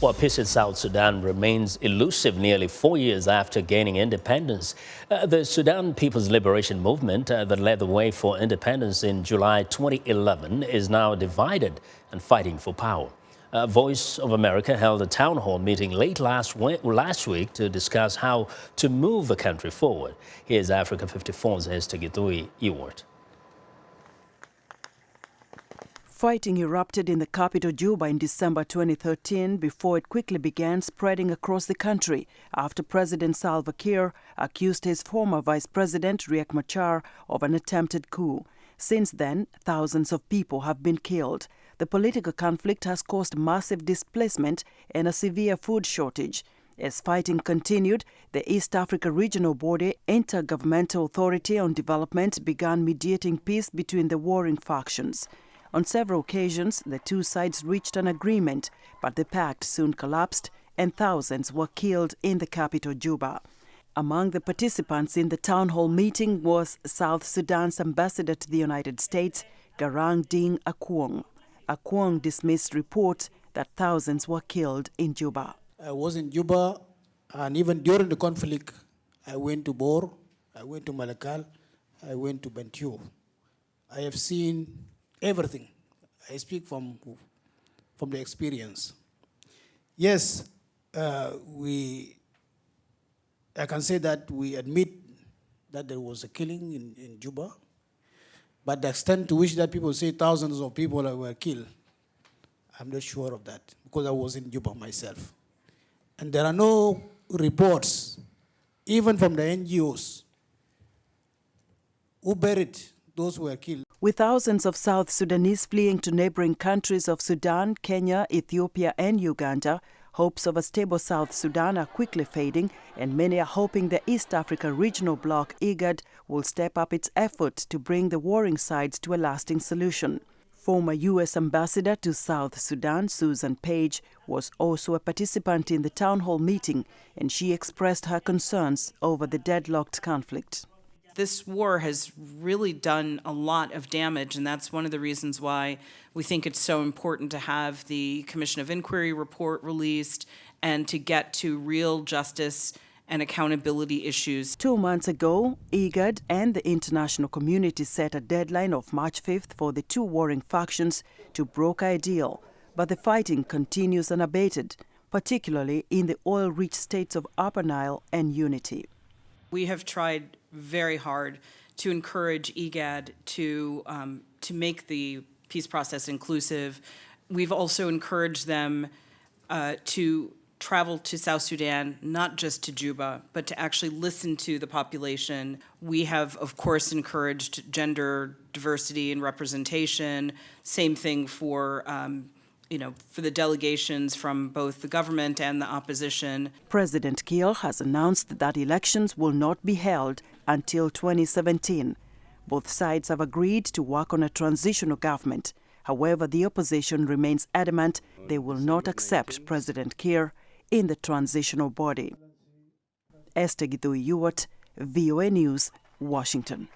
Well, peace in South Sudan remains elusive nearly 4 years after gaining independence. The Sudan People's Liberation Movement that led the way for independence in July 2011 is now divided and fighting for power. Voice of America held a town hall meeting late last week to discuss how to move the country forward. Here's Africa 54's Esther Githui-Ewart. Fighting erupted in the capital Juba in December 2013 before it quickly began spreading across the country after President Salva Kiir accused his former Vice President Riek Machar of an attempted coup. Since then, thousands of people have been killed. The political conflict has caused massive displacement and a severe food shortage. As fighting continued, the East Africa Regional Body Intergovernmental Authority on Development began mediating peace between the warring factions. On several occasions, the two sides reached an agreement, but the pact soon collapsed and thousands were killed in the capital, Juba. Among the participants in the town hall meeting was South Sudan's ambassador to the United States, Garang Ding Akwong. Akwong dismissed reports that thousands were killed in Juba. I was in Juba, and even during the conflict, I went to Bor, I went to Malakal, I went to Bentiu. I have seen everything. I speak from the experience. Yes, I can say that we admit that there was a killing in Juba, but the extent to which that people say thousands of people were killed, I'm not sure of that, because I was in Juba myself. And there are no reports, even from the NGOs, who buried those who were killed. With thousands of South Sudanese fleeing to neighboring countries of Sudan, Kenya, Ethiopia and Uganda, hopes of a stable South Sudan are quickly fading, and many are hoping the East Africa Regional Bloc, IGAD, will step up its efforts to bring the warring sides to a lasting solution. Former U.S. Ambassador to South Sudan, Susan Page, was also a participant in the town hall meeting, and she expressed her concerns over the deadlocked conflict. This war has really done a lot of damage, and that's one of the reasons why we think it's so important to have the Commission of Inquiry report released and to get to real justice and accountability issues. 2 months ago, IGAD and the international community set a deadline of March 5th for the two warring factions to broker a deal, but the fighting continues unabated, particularly in the oil-rich states of Upper Nile and Unity. We have tried very hard to encourage IGAD to make the peace process inclusive. We've also encouraged them to travel to South Sudan, not just to Juba, but to actually listen to the population. We have, of course, encouraged gender diversity and representation. Same thing for for the delegations from both the government and the opposition. President Kiir has announced that elections will not be held until 2017. Both sides have agreed to work on a transitional government. However, the opposition remains adamant they will not accept President Kiir in the transitional body. Esther Githui-Ewart, VOA News, Washington.